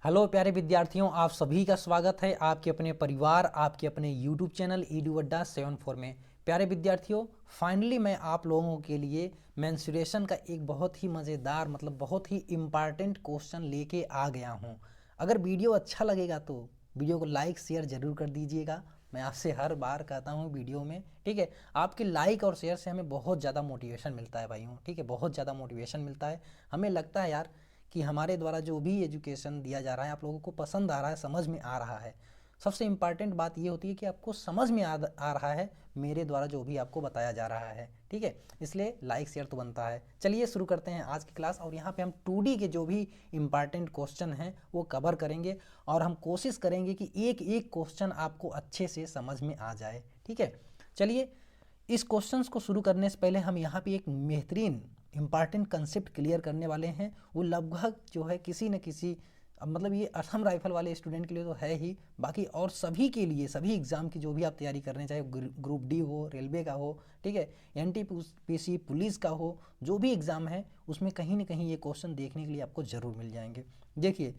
Hello प्यारे विद्यार्थियों, आप सभी का स्वागत है आपके अपने परिवार, आपके अपने यूट्यूब चैनल ईडू अड्डा 74 में। प्यारे विद्यार्थियों, फाइनली मैं आप लोगों के लिए मेंस्ट्रुएशन का एक बहुत ही मज़ेदार बहुत ही इम्पॉर्टेंट क्वेश्चन लेके आ गया हूँ। अगर वीडियो अच्छा लगेगा तो वीडियो को लाइक शेयर ज़रूर कर दीजिएगा। मैं आपसे हर बार कहता हूँ वीडियो में, ठीक है। आपके लाइक और शेयर से हमें बहुत ज़्यादा मोटिवेशन मिलता है भाइयों, ठीक है। बहुत ज़्यादा मोटिवेशन मिलता है। हमें लगता है यार कि हमारे द्वारा जो भी एजुकेशन दिया जा रहा है आप लोगों को पसंद आ रहा है, समझ में आ रहा है। सबसे इम्पॉर्टेंट बात ये होती है कि आपको समझ में आ रहा है मेरे द्वारा जो भी आपको बताया जा रहा है, ठीक है। इसलिए लाइक शेयर तो बनता है। चलिए शुरू करते हैं आज की क्लास। और यहाँ पे हम 2D के जो भी इम्पॉर्टेंट क्वेश्चन हैं वो कवर करेंगे और हम कोशिश करेंगे कि एक एक क्वेश्चन आपको अच्छे से समझ में आ जाए, ठीक है। चलिए, इस क्वेश्चंस को शुरू करने से पहले हम यहाँ पे एक बेहतरीन इंपॉर्टेंट कंसेप्ट क्लियर करने वाले हैं। वो लगभग जो है किसी न किसी ये असम राइफल वाले स्टूडेंट के लिए तो है ही, बाकी और सभी के लिए, सभी एग्ज़ाम की जो भी आप तैयारी कर रहे हैं, चाहे ग्रुप डी हो, रेलवे का हो, ठीक है, NTPC पुलिस का हो, जो भी एग्ज़ाम है उसमें कहीं ना कहीं ये क्वेश्चन देखने के लिए आपको ज़रूर मिल जाएंगे। देखिए,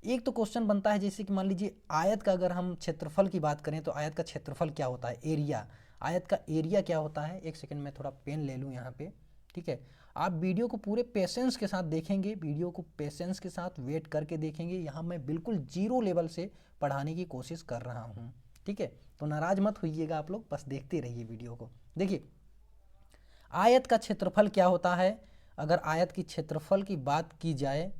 एक तो क्वेश्चन बनता है जैसे कि मान लीजिए आयत का, अगर हम क्षेत्रफल की बात करें तो आयत का क्षेत्रफल क्या होता है, एरिया। आयत का एरिया क्या होता है। एक सेकंड में थोड़ा पेन ले लूँ यहाँ पे, ठीक है। आप वीडियो को पूरे पेशेंस के साथ देखेंगे, वीडियो को पेशेंस के साथ वेट करके देखेंगे। यहाँ मैं बिल्कुल जीरो लेवल से पढ़ाने की कोशिश कर रहा हूँ, ठीक है। तो नाराज मत होइएगा आप लोग, बस देखते रहिए वीडियो को। देखिए, आयत का क्षेत्रफल क्या होता है। अगर आयत की क्षेत्रफल की बात की जाए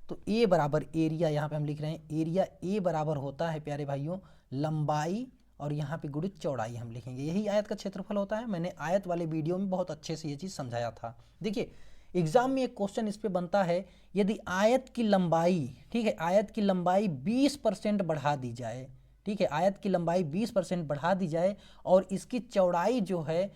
तो ए बराबर एरिया, यहाँ पे हम लिख रहे हैं एरिया, ए बराबर होता है प्यारे भाइयों लंबाई और यहाँ पे गुणित चौड़ाई हम लिखेंगे। यही आयत का क्षेत्रफल होता है। मैंने आयत वाले वीडियो में बहुत अच्छे से ये चीज़ समझाया था। देखिए, एग्जाम में एक क्वेश्चन इस पे बनता है, यदि आयत की लंबाई, ठीक है, आयत की लंबाई 20% बढ़ा दी जाए, ठीक है, आयत की लंबाई 20% बढ़ा दी जाए और इसकी चौड़ाई जो है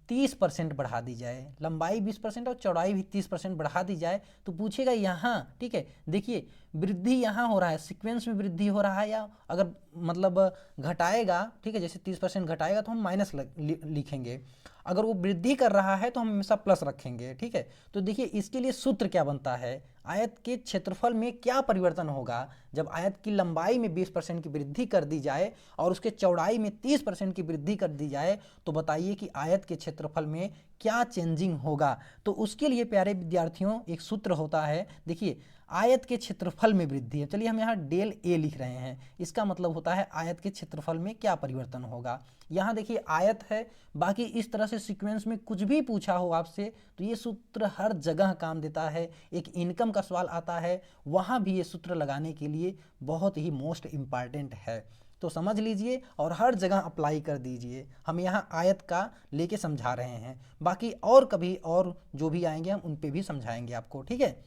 30% बढ़ा दी जाए, लंबाई 20% और चौड़ाई भी 30% बढ़ा दी जाए, तो पूछेगा यहाँ, ठीक है, देखिए वृद्धि यहाँ हो रहा है, सीक्वेंस में वृद्धि हो रहा है या अगर घटाएगा, ठीक है, जैसे 30% घटाएगा तो हम माइनस लिखेंगे। अगर वो वृद्धि कर रहा है तो हम हमेशा प्लस रखेंगे, ठीक है। तो देखिए, इसके लिए सूत्र क्या बनता है, आयत के क्षेत्रफल में क्या परिवर्तन होगा जब आयत की लंबाई में 20% की वृद्धि कर दी जाए और उसके चौड़ाई में 30% की वृद्धि कर दी जाए, तो बताइए कि आयत के क्षेत्रफल में क्या चेंजिंग होगा। तो उसके लिए प्यारे विद्यार्थियों एक सूत्र होता है। देखिए, आयत के क्षेत्रफल में वृद्धि है, चलिए हम यहाँ डेल ए लिख रहे हैं, इसका मतलब होता है आयत के क्षेत्रफल में क्या परिवर्तन होगा। यहाँ देखिए आयत है, बाकी इस तरह से सीक्वेंस में कुछ भी पूछा हो आपसे तो ये सूत्र हर जगह काम देता है। एक इनकम का सवाल आता है, वहाँ भी ये सूत्र लगाने के लिए बहुत ही मोस्ट इम्पॉर्टेंट है। तो समझ लीजिए और हर जगह अप्लाई कर दीजिए। हम यहाँ आयत का लेके समझा रहे हैं, बाकी और कभी और जो भी आएंगे हम उन पे भी समझाएंगे आपको, ठीक है।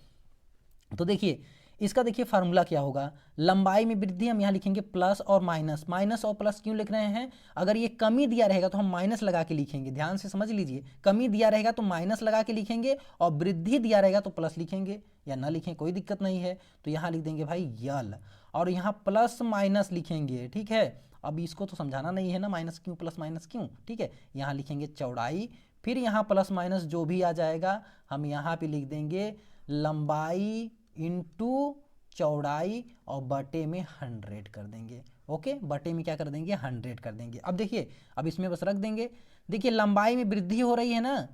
तो देखिए, इसका देखिए फार्मूला क्या होगा। लंबाई में वृद्धि हम यहाँ लिखेंगे प्लस और माइनस। माइनस और प्लस क्यों लिख रहे हैं, अगर ये कमी दिया रहेगा तो हम माइनस लगा के लिखेंगे, ध्यान से समझ लीजिए। कमी दिया रहेगा तो माइनस लगा के लिखेंगे और वृद्धि दिया रहेगा तो प्लस लिखेंगे, या ना लिखें कोई दिक्कत नहीं है। तो यहाँ लिख देंगे भाई यल, और यहाँ प्लस माइनस लिखेंगे, ठीक है। अब इसको तो समझाना नहीं है ना, माइनस क्यों प्लस माइनस क्यों, ठीक है। यहाँ लिखेंगे चौड़ाई, फिर यहाँ प्लस माइनस जो भी आ जाएगा हम यहाँ पे लिख देंगे लंबाई इंटू चौड़ाई और बटे में 100 कर देंगे। ओके, बटे में क्या कर देंगे, 100 कर देंगे। अब देखिए, अब इसमें बस रख देंगे। देखिए, लंबाई में वृद्धि हो रही है ना,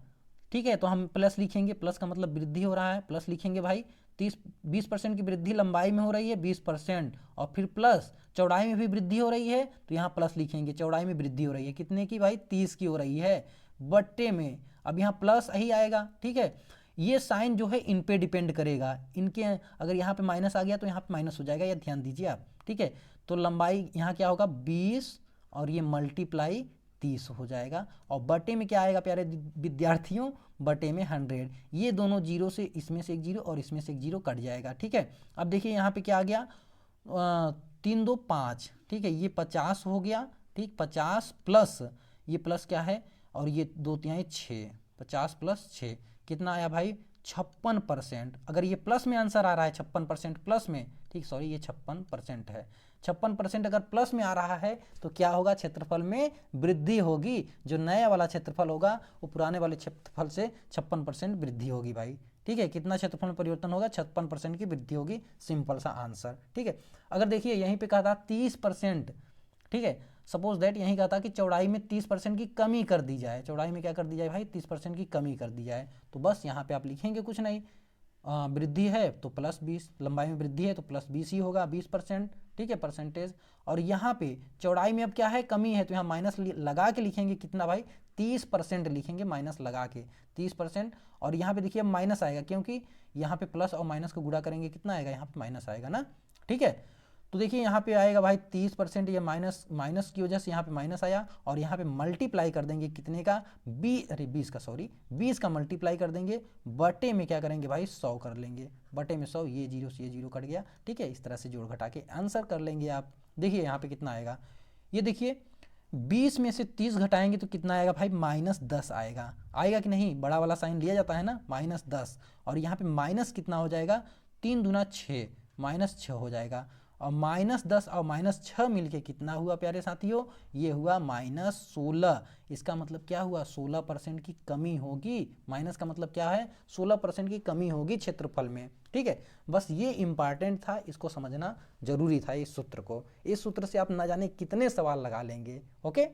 ठीक है, तो हम प्लस लिखेंगे, प्लस का मतलब वृद्धि हो रहा है, प्लस लिखेंगे भाई। 20% की वृद्धि लंबाई में हो रही है, 20%, और फिर प्लस चौड़ाई में भी वृद्धि हो रही है तो यहाँ प्लस लिखेंगे। चौड़ाई में वृद्धि हो रही है कितने की भाई, 30 की हो रही है, बट्टे में अब यहाँ प्लस ही आएगा, ठीक है। ये साइन जो है इन पे डिपेंड करेगा, इनके अगर यहाँ पे माइनस आ गया तो यहाँ पे माइनस हो जाएगा, या ध्यान दीजिए आप, ठीक है। तो लंबाई यहाँ क्या होगा 20 और ये मल्टीप्लाई 30 हो जाएगा, और बटे में क्या आएगा प्यारे विद्यार्थियों, बटे में 100। ये दोनों जीरो से, इसमें से एक जीरो और इसमें से एक जीरो कट जाएगा, ठीक है। अब देखिए यहाँ पे क्या आ गया, 3 2 5, ठीक है, ये 50 हो गया, ठीक, 50 प्लस ये प्लस क्या है, और ये 2 तिहाई 6, 50 प्लस 6 कितना आया भाई 56%। अगर ये प्लस में आंसर आ रहा है 56% प्लस में, ठीक, सॉरी ये 56% है, 56% अगर प्लस में आ रहा है तो क्या होगा, क्षेत्रफल में वृद्धि होगी। जो नया वाला क्षेत्रफल होगा वो पुराने वाले क्षेत्रफल से 56% वृद्धि होगी भाई, ठीक है, कितना क्षेत्रफल में परिवर्तन होगा, 56% की वृद्धि होगी, सिंपल सा आंसर। ठीक है, अगर देखिए यहीं पे कहा था 30%, ठीक है, सपोज दैट यहीं कहा था कि चौड़ाई में 30% की कमी कर दी जाए, चौड़ाई में क्या कर दी जाए भाई, 30% की कमी कर दी जाए, तो बस यहाँ पे आप लिखेंगे कुछ नहीं, वृद्धि है तो +20, लंबाई में वृद्धि है तो +20 ही होगा, 20%, ठीक है, परसेंटेज। और यहाँ पे चौड़ाई में अब क्या है, कमी है, तो यहाँ माइनस लगा के लिखेंगे, कितना भाई, 30% लिखेंगे माइनस लगा के, 30%। और यहाँ पे देखिए माइनस आएगा, क्योंकि यहाँ पे प्लस और माइनस को गुणा करेंगे, कितना आएगा, यहाँ पे माइनस आएगा ना, ठीक है। तो देखिए यहाँ पे आएगा भाई 30%, ये माइनस की वजह से यहाँ पे माइनस आया, और यहाँ पे मल्टीप्लाई कर देंगे कितने का, 20 का मल्टीप्लाई कर देंगे, बटे में क्या करेंगे भाई, 100 कर लेंगे, बटे में 100, ये जीरो से ये जीरो कट गया, ठीक है। इस तरह से जोड़ घटा के आंसर कर लेंगे आप। देखिए यहाँ पे कितना आएगा, ये देखिए 20 में से 30 घटाएंगे तो कितना आएगा भाई, -10 आएगा, आएगा कि नहीं, बड़ा वाला साइन लिया जाता है ना, -10, और यहाँ पे माइनस कितना हो जाएगा, 3 दूना 6, -6 हो जाएगा, और -10 और -6 मिलके कितना हुआ प्यारे साथियों, ये हुआ -16। इसका मतलब क्या हुआ, 16% की कमी होगी, माइनस का मतलब क्या है, 16% की कमी होगी क्षेत्रफल में, ठीक है। बस ये इंपॉर्टेंट था, इसको समझना जरूरी था, इस सूत्र को, इस सूत्र से आप ना जाने कितने सवाल लगा लेंगे। ओके,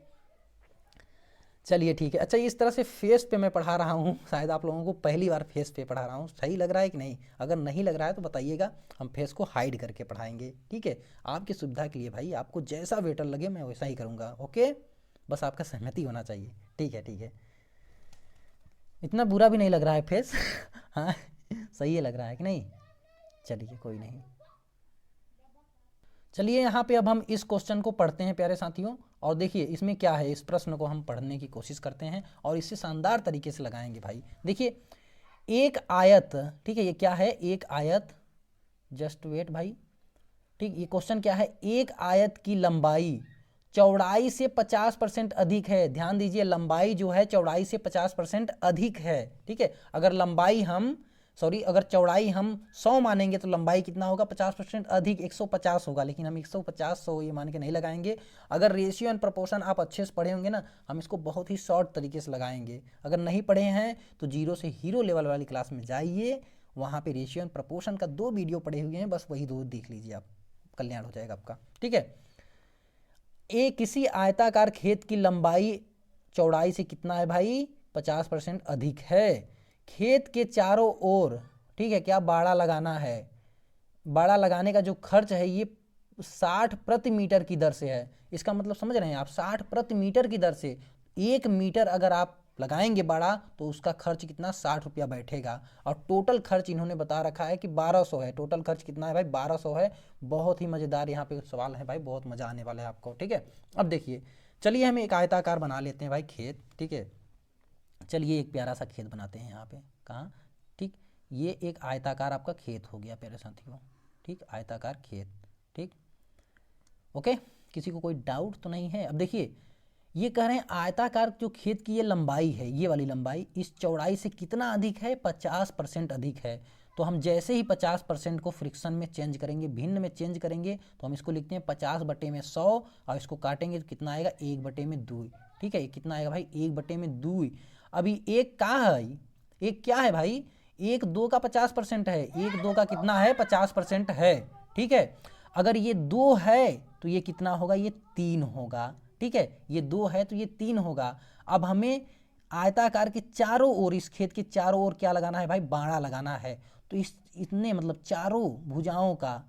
चलिए ठीक है। अच्छा, इस तरह से फेस पे मैं पढ़ा रहा हूँ, शायद आप लोगों को पहली बार फेस पे पढ़ा रहा हूँ, सही लग रहा है कि नहीं, अगर नहीं लग रहा है तो बताइएगा, हम फेस को हाइड करके पढ़ाएंगे, ठीक है, आपकी सुविधा के लिए भाई, आपको जैसा बेटर लगे मैं वैसा ही करूँगा। ओके, बस आपका सहमति होना चाहिए, ठीक है, ठीक है, इतना बुरा भी नहीं लग रहा है फेस हाँ, सही है, लग रहा है कि नहीं, चलिए कोई नहीं। चलिए यहाँ पे अब हम इस क्वेश्चन को पढ़ते हैं प्यारे साथियों, और देखिए इसमें क्या है, इस प्रश्न को हम पढ़ने की कोशिश करते हैं और इसे शानदार तरीके से लगाएंगे भाई। देखिए एक आयत, ठीक है, ये क्या है, एक आयत, जस्ट वेट भाई, ठीक, ये क्वेश्चन क्या है, एक आयत की लंबाई चौड़ाई से 50% अधिक है, ध्यान दीजिए, लंबाई जो है चौड़ाई से 50% अधिक है, ठीक है। अगर चौड़ाई हम 100 मानेंगे तो लंबाई कितना होगा, 50% अधिक, 150 होगा, लेकिन हम 150 100 ये मान के नहीं लगाएंगे। अगर रेशियो एंड प्रोपोर्शन आप अच्छे से पढ़े होंगे ना, हम इसको बहुत ही शॉर्ट तरीके से लगाएंगे। अगर नहीं पढ़े हैं तो जीरो से हीरो लेवल वाली क्लास में जाइए, वहाँ पे रेशियो एंड प्रोपोर्शन का 2 वीडियो पढ़े हुए हैं, बस वही 2 देख लीजिए, आप कल्याण हो जाएगा आपका, ठीक है। किसी आयताकार खेत की लंबाई चौड़ाई से कितना है भाई, 50% अधिक है। खेत के चारों ओर, ठीक है, क्या बाड़ा लगाना है, बाड़ा लगाने का जो खर्च है ये 60 प्रति मीटर की दर से है। इसका मतलब समझ रहे हैं आप, 60 प्रति मीटर की दर से 1 मीटर अगर आप लगाएंगे बाड़ा तो उसका खर्च कितना, 60 रुपया बैठेगा। और टोटल खर्च इन्होंने बता रखा है कि 1200 है, टोटल खर्च कितना है भाई, 1200 है। बहुत ही मज़ेदार यहाँ पे सवाल है भाई, बहुत मज़ा आने वाला है आपको, ठीक है। अब देखिए, चलिए हम एक आयताकार बना लेते हैं भाई खेत, ठीक है, चलिए एक प्यारा सा खेत बनाते हैं यहाँ पे, कहाँ, ठीक, ये एक आयताकार आपका खेत हो गया प्यारे साथियों, ठीक, आयताकार खेत, ठीक, ओके, किसी को कोई डाउट तो नहीं है। अब देखिए ये कह रहे हैं आयताकार जो खेत की ये लंबाई है, ये वाली लंबाई इस चौड़ाई से कितना अधिक है, 50% अधिक है। तो हम जैसे ही 50% को फ्रिक्शन में चेंज करेंगे, भिन्न में चेंज करेंगे, तो हम इसको लिखते हैं 50/100, और इसको काटेंगे तो कितना आएगा, 1/2, ठीक है, कितना आएगा भाई, 1/2। अभी एक का है, एक क्या है भाई, 1 2 का 50% है, 1 2 का कितना है, 50% है, ठीक है। अगर ये 2 है तो ये कितना होगा, ये 3 होगा, ठीक है, ये 2 है तो ये 3 होगा। अब हमें आयताकार के चारों ओर, इस खेत के चारों ओर क्या लगाना है भाई, बाड़ा लगाना है। तो इतने मतलब चारों भुजाओं का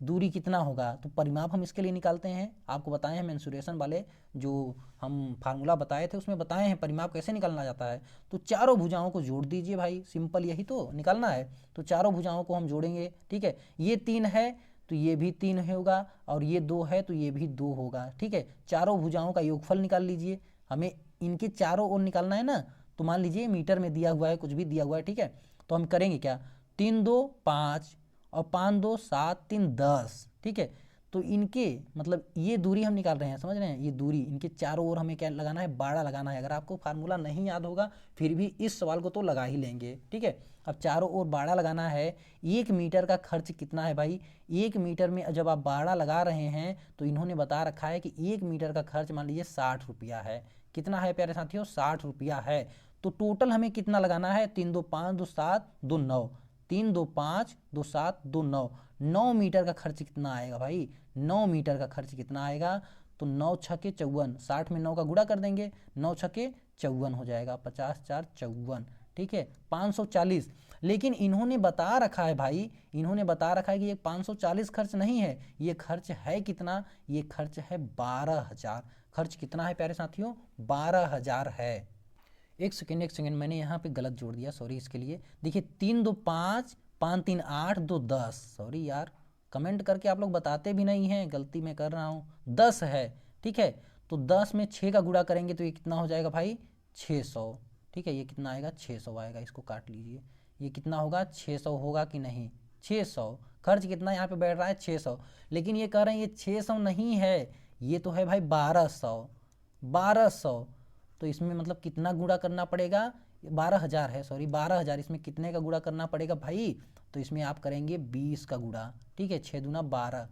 दूरी कितना होगा, तो परिमाप हम इसके लिए निकालते हैं, आपको बताए हैं मेंसुरेशन वाले जो हम फार्मूला बताए थे उसमें बताए हैं परिमाप कैसे निकालना जाता है। तो चारों भुजाओं को जोड़ दीजिए भाई, सिंपल यही तो निकालना है। तो चारों भुजाओं को हम जोड़ेंगे, ठीक है, ये 3 है तो ये भी 3 होगा, और ये 2 है तो ये भी 2 होगा, ठीक है। चारों भुजाओं का योगफल निकाल लीजिए, हमें इनके चारों ओर निकालना है ना, तो मान लीजिए मीटर में दिया हुआ है, कुछ भी दिया हुआ है, ठीक है। तो हम करेंगे क्या, 3 2 5 और 5 2 7 3 10, ठीक है। तो इनके मतलब ये दूरी हम निकाल रहे हैं, समझ रहे हैं, ये दूरी, इनके चारों ओर हमें क्या लगाना है, बाड़ा लगाना है। अगर आपको फार्मूला नहीं याद होगा फिर भी इस सवाल को तो लगा ही लेंगे, ठीक है। अब चारों ओर बाड़ा लगाना है, 1 मीटर का खर्च कितना है भाई, 1 मीटर में जब आप बाड़ा लगा रहे हैं तो इन्होंने बता रखा है कि 1 मीटर का खर्च मान लीजिए 60 रुपया है। कितना है प्यारे साथियों, 60 रुपया है। तो टोटल हमें कितना लगाना है, 3 2 5 2 7 2 9, 3 2 5 2 7 2 9, 9 मीटर का खर्च कितना आएगा भाई, 9 मीटर का खर्च कितना आएगा, तो 9 छके 54, 60 में 9 का गुणा कर देंगे, 9 छके 54 हो जाएगा, 50 4 54, ठीक है 540। लेकिन इन्होंने बता रखा है भाई, इन्होंने बता रखा है कि ये 540 खर्च नहीं है, ये खर्च है कितना, ये खर्च है 12,000। खर्च कितना है प्यारे साथियों, 12,000 है। एक सेकेंड मैंने यहाँ पे गलत जोड़ दिया, सॉरी इसके लिए। देखिए 3 2 5 5 3 8 2 10, सॉरी यार, कमेंट करके आप लोग बताते भी नहीं हैं, गलती मैं कर रहा हूँ, 10 है, ठीक है। तो 10 में 6 का गुणा करेंगे तो ये कितना हो जाएगा भाई, 600, ठीक है। ये कितना आएगा, 600 आएगा, इसको काट लीजिए। ये कितना होगा, 600 होगा कि नहीं, 600। खर्च कितना यहाँ पे बैठ रहा है, 600। लेकिन ये कह रहे हैं ये 600 नहीं है, ये तो है भाई 1200, 1200। तो इसमें मतलब कितना गुणा करना पड़ेगा, 12,000 है, सॉरी 12,000, इसमें कितने का गुणा करना पड़ेगा भाई, तो इसमें आप करेंगे 20 का गुणा, ठीक है। 6 दूना 12,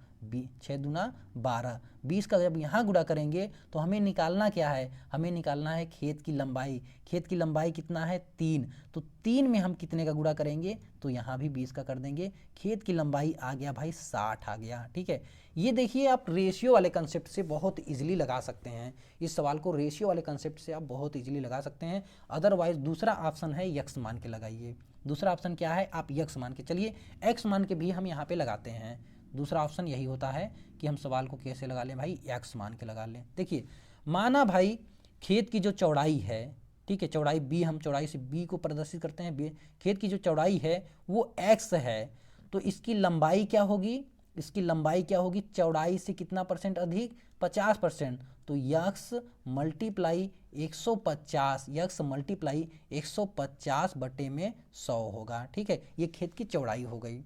6 दूना 12, 20 का जब यहाँ गुणा करेंगे तो हमें निकालना क्या है, हमें निकालना है खेत की लंबाई। खेत की लंबाई कितना है, 3, तो 3 में हम कितने का गुणा करेंगे, तो यहाँ भी 20 का कर देंगे। खेत की लंबाई आ गया भाई 60 आ गया, ठीक है। ये देखिए आप रेशियो वाले कंसेप्ट से बहुत इजीली लगा सकते हैं, इस सवाल को रेशियो वाले कंसेप्ट से आप बहुत इजीली लगा सकते हैं। अदरवाइज दूसरा ऑप्शन है यक्स मान के लगाइए। दूसरा ऑप्शन क्या है, आप यक्स मान के, चलिए एक्स मान के भी हम यहाँ पे लगाते हैं। दूसरा ऑप्शन यही होता है कि हम सवाल को कैसे लगा लें भाई, एक्स मान के लगा लें। देखिए माना भाई खेत की जो चौड़ाई है, ठीक है, चौड़ाई बी, हम चौड़ाई से बी को प्रदर्शित करते हैं, खेत की जो चौड़ाई है वो एक्स है, तो इसकी लंबाई क्या होगी, इसकी लंबाई क्या होगी, चौड़ाई से कितना परसेंट अधिक, 50%। तो यक्स मल्टीप्लाई 150, यक्स मल्टीप्लाई 150 बटे में 100 होगा, ठीक है। ये खेत की चौड़ाई हो गई,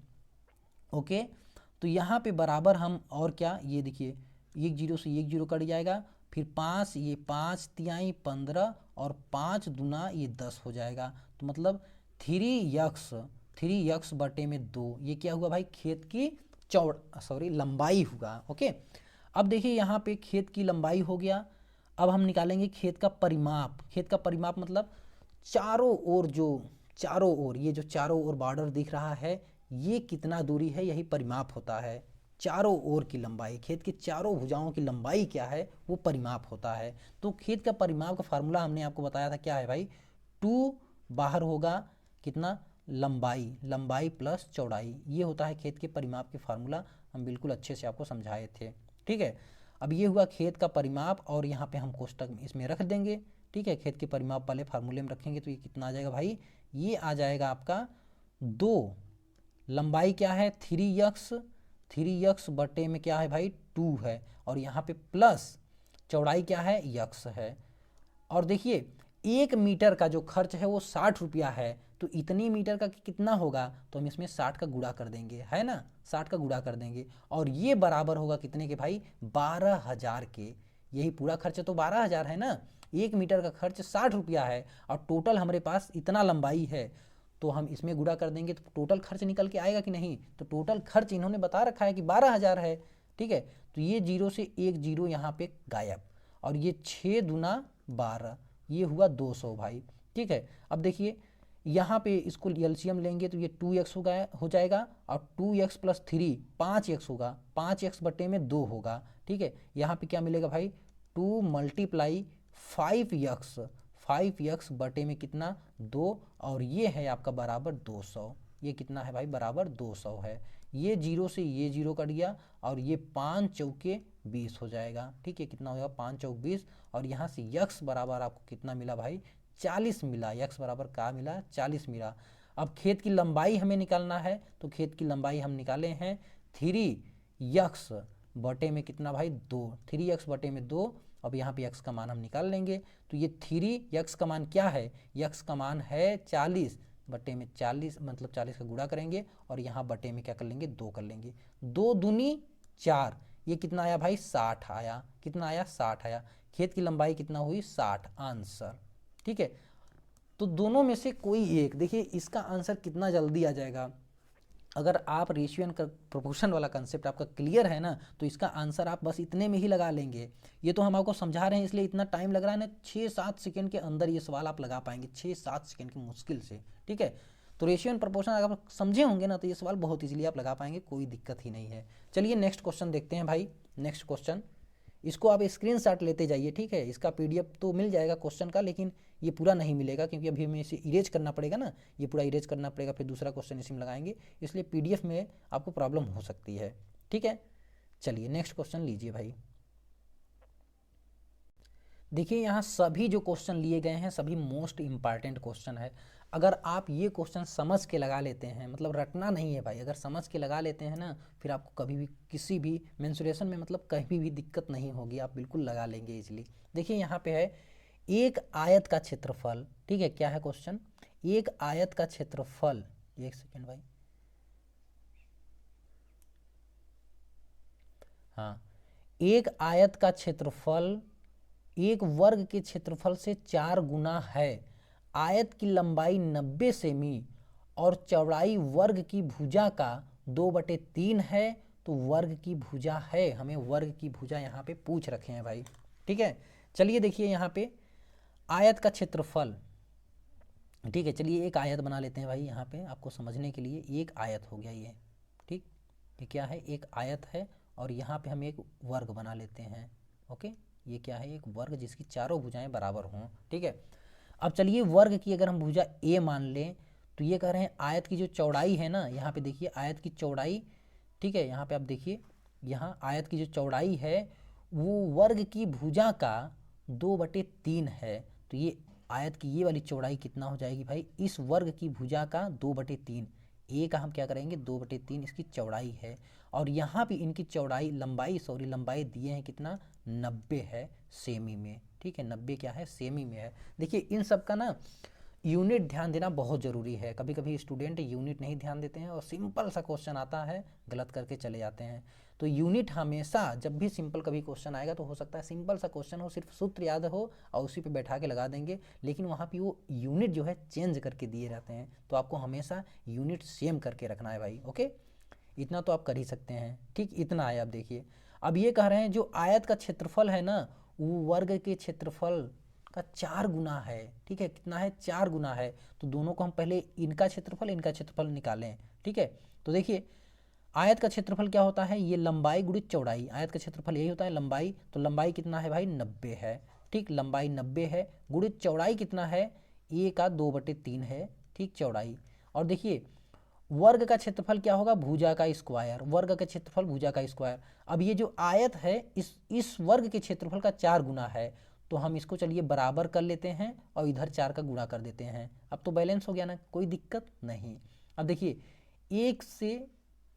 ओके। तो यहाँ पे बराबर हम और क्या, ये देखिए 1 0 से 1 0 कट जाएगा, फिर 5, ये 5 तिहाई 15 और 5 दूना ये 10 हो जाएगा। तो मतलब 3 यक्स बटे में 2, ये क्या हुआ भाई, खेत की लंबाई हुआ, ओके। अब देखिए यहाँ पे खेत की लंबाई हो गया। अब हम निकालेंगे खेत का परिमाप। खेत का परिमाप मतलब चारों ओर, ये जो चारों ओर बॉर्डर दिख रहा है, ये कितना दूरी है, यही परिमाप होता है। चारों ओर की लंबाई, खेत की चारों भुजाओं की लंबाई क्या है, वो परिमाप होता है। तो खेत का परिमाप का फार्मूला हमने आपको बताया था, क्या है भाई, 2 बाहर होगा कितना, लंबाई प्लस चौड़ाई, ये होता है खेत के परिमाप के फार्मूला। हम बिल्कुल अच्छे से आपको समझाए थे, ठीक है। अब ये हुआ खेत का परिमाप, और यहाँ पे हम कोष्टक इसमें रख देंगे, ठीक है। खेत के परिमाप वाले फार्मूले में रखेंगे तो ये कितना आ जाएगा भाई, ये आ जाएगा आपका 2, लंबाई क्या है 3 यक्स बटे में क्या है भाई 2 है, और यहाँ पे प्लस चौड़ाई क्या है, यक्स है। और देखिए 1 मीटर का जो खर्च है वो 60 रुपया है, तो इतनी मीटर का कितना होगा, तो हम इसमें 60 का गुणा कर देंगे, है ना, 60 का गुणा कर देंगे, और ये बराबर होगा कितने के भाई, 12,000 के। यही पूरा खर्च तो 12,000 है ना, 1 मीटर का खर्च 60 रुपया है, और टोटल हमारे पास इतना लंबाई है, तो हम इसमें गुणा कर देंगे तो टोटल खर्च निकल के आएगा कि नहीं। तो टोटल खर्च इन्होंने बता रखा है कि 12,000 है, ठीक है। तो ये 0 से 1 0 यहाँ पे गायब, और ये 6 दूना 12, ये हुआ 200 भाई, ठीक है। अब देखिए यहाँ पे इसको एलसीएम लेंगे तो ये 2x हो जाएगा, और 2x प्लस 3 5x होगा, 5x बटे में 2 होगा, ठीक है। यहाँ पे क्या मिलेगा भाई, 2 मल्टीप्लाई 5x बटे में कितना, 2, और ये है आपका बराबर 200। ये कितना है भाई, बराबर 200 है। ये 0 से ये 0 कट गया, और ये 5 चौके 20 हो जाएगा, ठीक है। कितना होगा, 5 चौक 20, और यहाँ से यक्स बराबर आपको कितना मिला भाई, 40 मिला। यक्स बराबर क्या मिला, 40 मिला। अब खेत की लंबाई हमें निकालना है, तो खेत की लंबाई हम निकाले हैं 3 यक्स बटे में कितना भाई, 2, 3 यक्स बटे में 2। अब यहाँ पे यक्स का मान हम निकाल लेंगे, तो ये 3 यक्स का मान क्या है, यक्स का मान है 40 बटे में 40, मतलब 40 का गुणा करेंगे, और यहाँ बटे में क्या कर लेंगे, 2 कर लेंगे, 2 दूनी 4, ये कितना आया भाई, 60 आया। कितना आया, 60 आया। खेत की लंबाई कितना हुई, 60 आंसर, ठीक है। तो दोनों में से कोई एक, देखिए इसका आंसर कितना जल्दी आ जाएगा, अगर आप रेशियो एंड प्रोपोर्शन वाला कंसेप्ट आपका क्लियर है ना, तो इसका आंसर आप बस इतने में ही लगा लेंगे। ये तो हम आपको समझा रहे हैं इसलिए इतना टाइम लग रहा है ना, 6-7 सेकंड के अंदर ये सवाल आप लगा पाएंगे, 6-7 सेकंड की मुश्किल से, ठीक है। तो रेशियो एंड प्रोपोर्शन अगर आप समझे होंगे ना, तो ये सवाल बहुत इजीली आप लगा पाएंगे, कोई दिक्कत ही नहीं है। चलिए नेक्स्ट क्वेश्चन देखते हैं भाई। नेक्स्ट क्वेश्चन, इसको आप स्क्रीनशॉट लेते जाइए, ठीक है। इसका पीडीएफ तो मिल जाएगा क्वेश्चन का, लेकिन ये पूरा नहीं मिलेगा क्योंकि अभी हमें इसे इरेज करना पड़ेगा ना, ये पूरा इरेज करना पड़ेगा, फिर दूसरा क्वेश्चन इसी में लगाएंगे, इसलिए पीडीएफ में आपको प्रॉब्लम हो सकती है, ठीक है। चलिए नेक्स्ट क्वेश्चन लीजिए भाई। देखिए यहाँ सभी जो क्वेश्चन लिए गए हैं सभी मोस्ट इंपॉर्टेंट क्वेश्चन है। अगर आप ये क्वेश्चन समझ के लगा लेते हैं, मतलब रटना नहीं है भाई, अगर समझ के लगा लेते हैं ना, फिर आपको कभी भी किसी भी मेंसुरेशन में मतलब कहीं भी दिक्कत नहीं होगी, आप बिल्कुल लगा लेंगे इजीली। देखिए यहाँ पे है एक आयत का क्षेत्रफल, ठीक है। क्या है क्वेश्चन? एक आयत का क्षेत्रफल, एक सेकेंड भाई, हाँ, एक आयत का क्षेत्रफल एक वर्ग के क्षेत्रफल से 4 गुना है। आयत की लंबाई 90 सेमी और चौड़ाई वर्ग की भुजा का 2/3 है, तो वर्ग की भुजा है, हमें वर्ग की भुजा यहाँ पे पूछ रखे हैं भाई, ठीक है। चलिए देखिए यहाँ पे आयत का क्षेत्रफल, ठीक है। चलिए एक आयत बना लेते हैं भाई, यहाँ पे आपको समझने के लिए एक आयत हो गया ये, ठीक। ये क्या है? एक आयत है, और यहाँ पे हम एक वर्ग बना लेते हैं, ओके। ये क्या है? एक वर्ग जिसकी चारों भुजाएं बराबर हों, ठीक है। अब चलिए वर्ग की अगर हम भुजा ए मान लें, तो ये कह रहे हैं आयत की जो चौड़ाई है ना, यहाँ पे देखिए आयत की चौड़ाई, ठीक है। यहाँ पे आप देखिए, यहाँ आयत की जो चौड़ाई है वो वर्ग की भुजा का 2/3 है, तो ये आयत की ये वाली चौड़ाई कितना हो जाएगी भाई? इस वर्ग की भुजा का 2/3, ए का हम क्या करेंगे 2/3 इसकी चौड़ाई है, और यहाँ पे इनकी चौड़ाई लंबाई दिए हैं कितना? 90 है सेमी में, ठीक है। 90 क्या है? सेमी में है। देखिए इन सब का ना यूनिट ध्यान देना बहुत ज़रूरी है, कभी कभी स्टूडेंट यूनिट नहीं ध्यान देते हैं और सिंपल सा क्वेश्चन आता है गलत करके चले जाते हैं। तो यूनिट हमेशा, जब भी सिंपल कभी क्वेश्चन आएगा तो हो सकता है सिंपल सा क्वेश्चन हो, सिर्फ सूत्र याद हो और उसी पे बैठा के लगा देंगे, लेकिन वहाँ पे वो यूनिट जो है चेंज करके दिए रहते हैं, तो आपको हमेशा यूनिट सेम करके रखना है भाई, ओके। इतना तो आप कर ही सकते हैं, ठीक। इतना है। आप देखिए अब ये कह रहे हैं जो आयत का क्षेत्रफल है ना, वो वर्ग के क्षेत्रफल का 4 गुना है, ठीक है। कितना है? 4 गुना है। तो दोनों को हम पहले इनका क्षेत्रफल निकालें, ठीक है। तो देखिए आयत का क्षेत्रफल क्या होता है? ये लंबाई गुणित चौड़ाई, आयत का क्षेत्रफल यही होता है लंबाई, तो लंबाई कितना है भाई? 90 है, ठीक। लंबाई 90 है, गुणित चौड़ाई कितना है? ए का 2/3 है, ठीक, चौड़ाई। और देखिए वर्ग का क्षेत्रफल क्या होगा? भुजा का स्क्वायर, वर्ग का क्षेत्रफल भुजा का स्क्वायर। अब ये जो आयत है इस वर्ग के क्षेत्रफल का 4 गुना है, तो हम इसको चलिए बराबर कर लेते हैं और इधर 4 का गुणा कर देते हैं। अब तो बैलेंस हो गया ना, कोई दिक्कत नहीं। अब देखिए एक से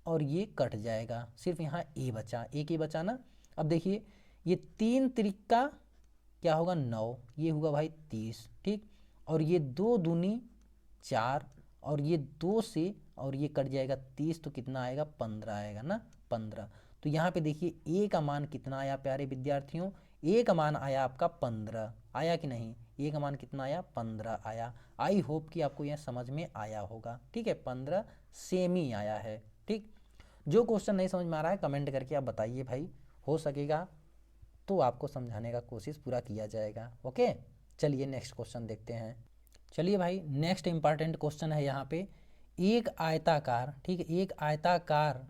और ये कट जाएगा, सिर्फ यहाँ ए बचा, एक ए बचा ना। अब देखिए ये 3 त्रिका क्या होगा? 9, ये होगा भाई 30, ठीक। और ये 2 दूनी 4, और ये 2 से और ये कट जाएगा 30, तो कितना आएगा? 15 आएगा ना, 15। तो यहाँ पे देखिए ए का मान कितना आया प्यारे विद्यार्थियों? ए का मान आया आपका 15, आया कि नहीं? ए का मान कितना आया? 15 आया। आई होप कि आपको यह समझ में आया होगा, ठीक है। 15 सेमी आया है, ठीक। जो क्वेश्चन नहीं समझ में आ रहा है कमेंट करके आप बताइए भाई, हो सकेगा तो आपको समझाने का कोशिश पूरा किया जाएगा, ओके। चलिए नेक्स्ट क्वेश्चन देखते हैं। चलिए भाई नेक्स्ट इंपॉर्टेंट क्वेश्चन है यहाँ पे, एक आयताकार, ठीक है, एक आयताकार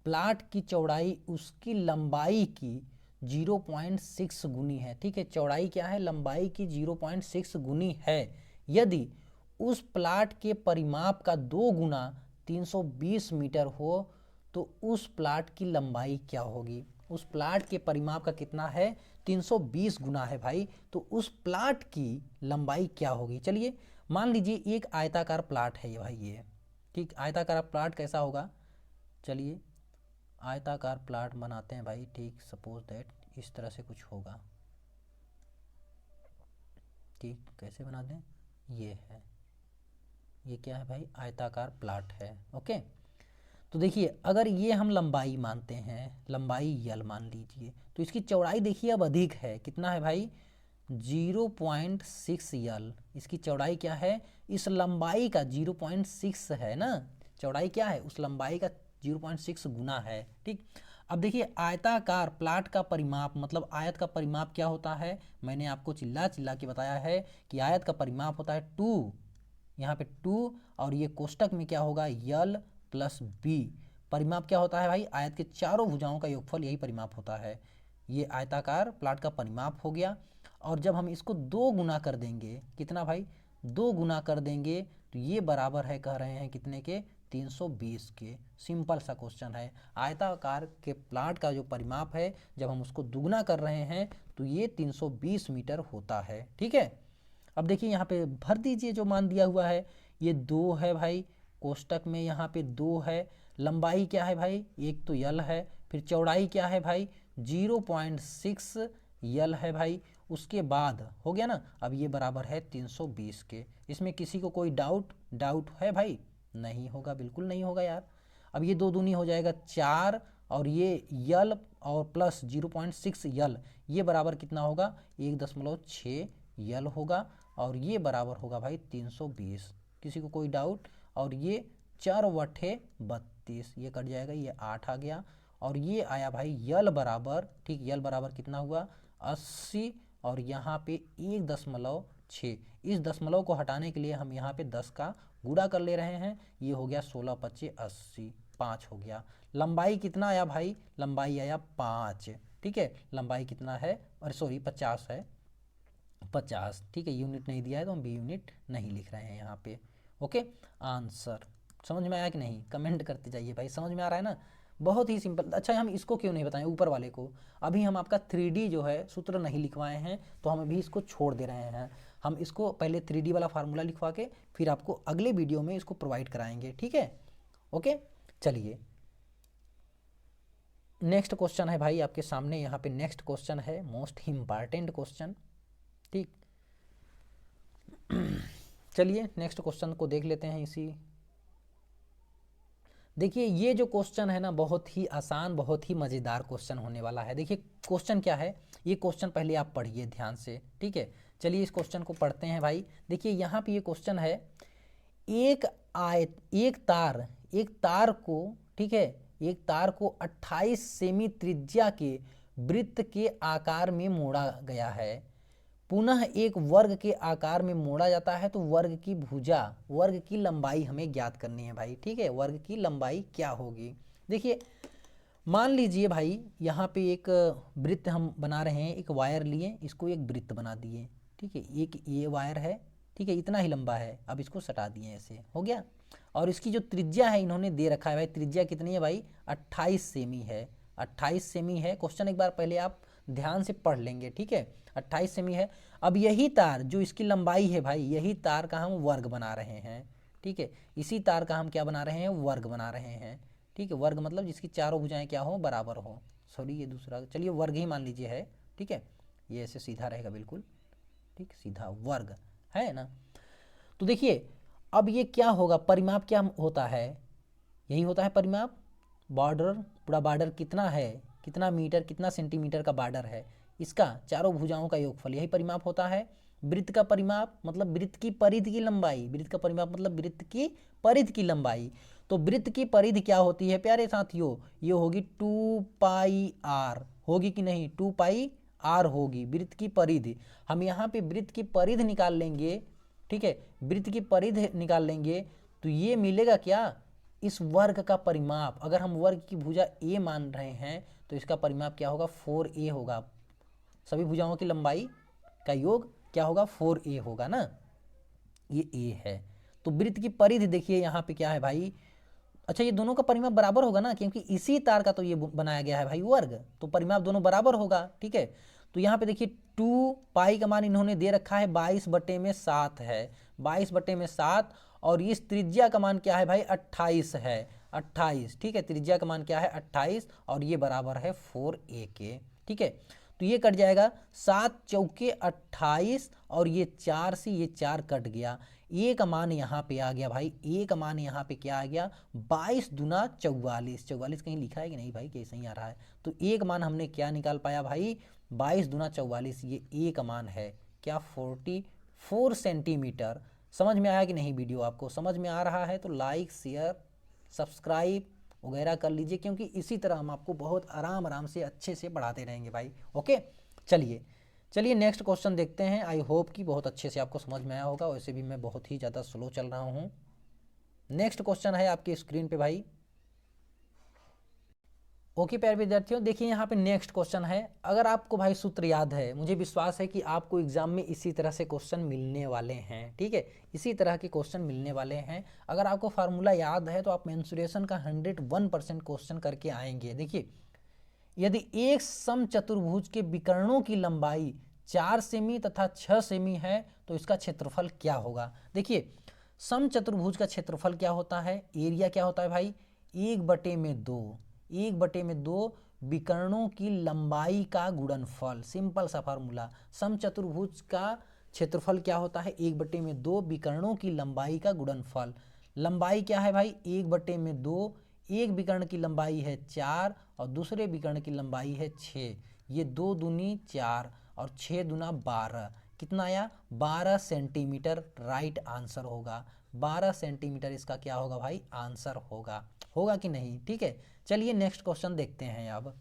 प्लाट की चौड़ाई उसकी लंबाई की 0.6 गुनी है, ठीक है। चौड़ाई क्या है? लंबाई की 0.6 गुनी है। यदि उस प्लाट के परिमाप का 2 गुना 320 मीटर हो, तो उस प्लाट की लंबाई क्या होगी? उस प्लाट के परिमाप का कितना है? 320 गुना है भाई, तो उस प्लाट की लंबाई क्या होगी? चलिए मान लीजिए एक आयताकार प्लाट है ये भाई, ये ठीक। आयताकार प्लाट कैसा होगा? चलिए आयताकार प्लाट बनाते हैं भाई, ठीक। सपोज दैट इस तरह से कुछ होगा, ठीक। कैसे बना दें? ये है, ये क्या है भाई? आयताकार प्लाट है, ओके। तो देखिए अगर ये हम लंबाई मानते हैं, लंबाई यल मान लीजिए, तो इसकी चौड़ाई देखिए अब अधिक है, कितना है भाई? 0.6 यल। इसकी चौड़ाई क्या है? इस लंबाई का 0.6 है ना, चौड़ाई क्या है, उस लंबाई का 0.6 गुना है। ठीक, अब देखिए आयताकार प्लाट का परिमाप, मतलब आयत का परिमाप क्या होता है, मैंने आपको चिल्ला चिल्ला के बताया है कि आयत का परिमाप होता है 2, यहाँ पे 2, और ये कोष्टक में क्या होगा, यल प्लस बी। परिमाप क्या होता है भाई, आयत के चारों भुजाओं का योगफल, यही परिमाप होता है। ये आयताकार प्लाट का परिमाप हो गया। और जब हम इसको 2 गुना कर देंगे, कितना भाई, 2 गुना कर देंगे, तो ये बराबर है, कह रहे हैं कितने के, 320 के। सिंपल सा क्वेश्चन है। आयताकार के प्लाट का जो परिमाप है, जब हम उसको दुगना कर रहे हैं तो ये 320 मीटर होता है। ठीक है, अब देखिए यहाँ पे भर दीजिए जो मान दिया हुआ है, ये 2 है भाई, कोष्टक में यहाँ पे 2 है। लंबाई क्या है भाई, एक तो यल है, फिर चौड़ाई क्या है भाई, 0.6 यल है भाई। उसके बाद हो गया ना, अब ये बराबर है 320 के। इसमें किसी को कोई डाउट है भाई, नहीं होगा, बिल्कुल नहीं होगा यार। अब ये 2 दूनी हो जाएगा 4, और ये यल और प्लस 0.6 यल, ये बराबर कितना होगा, 1.6 यल होगा, और ये बराबर होगा भाई 320। किसी को कोई डाउट, और ये 4/32, ये कट जाएगा, ये 8 आ गया, और ये आया भाई यल बराबर, ठीक, यल बराबर कितना हुआ, 80, और यहाँ पे 1.6। इस दशमलव को हटाने के लिए हम यहाँ पे 10 का गुणा कर ले रहे हैं, ये हो गया 16×5 = 80, 5 हो गया। लंबाई कितना आया भाई, लंबाई आया 5। ठीक है, लंबाई कितना है, और सॉरी 50 है, 50। ठीक है, यूनिट नहीं दिया है तो हम बी यूनिट नहीं लिख रहे हैं यहाँ पे। ओके, आंसर समझ में आया कि नहीं, कमेंट करते जाइए भाई, समझ में आ रहा है ना, बहुत ही सिंपल। अच्छा, हम इसको क्यों नहीं बताएं, ऊपर वाले को, अभी हम आपका 3D जो है सूत्र नहीं लिखवाए हैं, तो हम अभी इसको छोड़ दे रहे हैं। हम इसको पहले 3D वाला फार्मूला लिखवा के फिर आपको अगले वीडियो में इसको प्रोवाइड कराएंगे। ठीक है, ओके, चलिए नेक्स्ट क्वेश्चन है भाई आपके सामने, यहाँ पे नेक्स्ट क्वेश्चन है मोस्ट इम्पॉर्टेंट क्वेश्चन। ठीक, चलिए नेक्स्ट क्वेश्चन को देख लेते हैं। इसी देखिए ये जो क्वेश्चन है ना, बहुत ही आसान, बहुत ही मज़ेदार क्वेश्चन होने वाला है। देखिए क्वेश्चन क्या है, ये क्वेश्चन पहले आप पढ़िए ध्यान से। ठीक है, चलिए इस क्वेश्चन को पढ़ते हैं भाई। देखिए यहाँ पे ये क्वेश्चन है, एक तार को, ठीक है, एक तार को 28 सेमी त्रिज्या के वृत्त के आकार में मोड़ा गया है, पुनः एक वर्ग के आकार में मोड़ा जाता है, तो वर्ग की भुजा, वर्ग की लंबाई हमें ज्ञात करनी है भाई। ठीक है, वर्ग की लंबाई क्या होगी। देखिए मान लीजिए भाई यहाँ पे एक वृत्त हम बना रहे हैं, एक वायर लिए, इसको एक वृत्त बना दिए। ठीक है, एक ये वायर है, ठीक है, इतना ही लंबा है, अब इसको सटा दिए, ऐसे हो गया। और इसकी जो त्रिज्या है इन्होंने दे रखा है भाई, त्रिज्या कितनी है भाई, 28 सेमी है, 28 सेमी है। क्वेश्चन एक बार पहले आप ध्यान से पढ़ लेंगे। ठीक है, 28 सेमी है। अब यही तार जो इसकी लंबाई है भाई, यही तार का हम वर्ग बना रहे हैं। ठीक है, इसी तार का हम क्या बना रहे हैं, वर्ग बना रहे हैं। ठीक है, वर्ग मतलब जिसकी चारों भुजाएं क्या हो, बराबर हो। सॉरी ये दूसरा, चलिए वर्ग ही मान लीजिए है। ठीक है, ये ऐसे सीधा रहेगा बिल्कुल, ठीक, सीधा वर्ग है ना। तो देखिए अब ये क्या होगा, परिमाप क्या होता है, यही होता है परिमाप। बॉर्डर, पूरा बॉर्डर कितना है, कितना मीटर, कितना सेंटीमीटर का बॉर्डर है, इसका चारों भुजाओं का योगफल, यही परिमाप होता है। वृत्त का परिमाप मतलब वृत्त की परिधि की लंबाई, वृत्त का परिमाप मतलब वृत्त की परिधि की लंबाई। तो वृत्त की परिधि क्या होती है प्यारे साथियों, ये होगी 2πr, होगी कि नहीं, 2πr होगी वृत्त की परिधि। हम यहाँ पे वृत्त की परिधि निकाल लेंगे। ठीक है, वृत्त की परिधि निकाल लेंगे तो ये मिलेगा क्या, इस वर्ग का परिमाप। अगर हम वर्ग की भुजा ए मान रहे हैं तो इसका परिमाप क्या होगा, 4a होगा। सभी भुजाओं की लंबाई का योग क्या होगा, 4a होगा ना, ये a है। तो वृत्त की परिधि देखिए यहाँ पे क्या है भाई, अच्छा ये दोनों का परिमाप बराबर होगा ना, क्योंकि इसी तार का तो ये बनाया गया है भाई वर्ग, तो परिमाप दोनों बराबर होगा। ठीक है, तो यहाँ पे देखिए 2π का मान इन्होंने दे रखा है 22/7 है, 22/7, और इस त्रिज्या का मान क्या है भाई, 28 है, 28। ठीक है, त्रिज्या का मान क्या है, 28, और ये बराबर है 4a के। ठीक है, तो ये कट जाएगा, 7 चौके 28, और ये 4 से ये 4 कट गया, ए का मान यहाँ पे आ गया भाई, ए का मान यहाँ पे क्या आ गया, 22 दूना 44। 44 कहीं लिखा है कि नहीं भाई, कैसे ही आ रहा है। तो ए का मान हमने क्या निकाल पाया भाई, 22 दूना 44, ये ए का मान है क्या, 44 सेंटीमीटर। समझ में आया कि नहीं, वीडियो आपको समझ में आ रहा है तो लाइक शेयर सब्सक्राइब वगैरह कर लीजिए, क्योंकि इसी तरह हम आपको बहुत आराम से अच्छे से पढ़ाते रहेंगे भाई। ओके, चलिए नेक्स्ट क्वेश्चन देखते हैं। आई होप कि बहुत अच्छे से आपको समझ में आया होगा, वैसे भी मैं बहुत ही ज़्यादा स्लो चल रहा हूँ। नेक्स्ट क्वेश्चन है आपकी स्क्रीन पे भाई। ओके प्यारे विद्यार्थियों, देखिए यहाँ पे नेक्स्ट क्वेश्चन है। अगर आपको भाई सूत्र याद है, मुझे विश्वास है कि आपको एग्जाम में इसी तरह से क्वेश्चन मिलने वाले हैं, ठीक है, इसी तरह के क्वेश्चन मिलने वाले हैं। अगर आपको फार्मूला याद है तो आप मेंसुरेशन का 101% क्वेश्चन करके आएंगे। देखिए, यदि एक समचतुर्भुज के विकर्णों की लंबाई 4 सेमी तथा 6 सेमी है तो इसका क्षेत्रफल क्या होगा। देखिए, समचतुर्भुज का क्षेत्रफल क्या होता है, एरिया क्या होता है भाई, 1/2 विकर्णों की लंबाई का गुणनफल। सिंपल सा फार्मूला, समचतुर्भुज का क्षेत्रफल क्या होता है, 1/2 विकर्णों की लंबाई का गुणनफल। लंबाई क्या है भाई, 1/2, एक विकर्ण की लंबाई है 4 और दूसरे विकर्ण की लंबाई है 6। ये 2 दूनी 4 और 6 दूना 12, कितना आया, 12 सेंटीमीटर राइट आंसर होगा। 12 सेंटीमीटर इसका क्या होगा भाई, आंसर होगा कि नहीं। ठीक है, चलिए नेक्स्ट क्वेश्चन देखते हैं। अब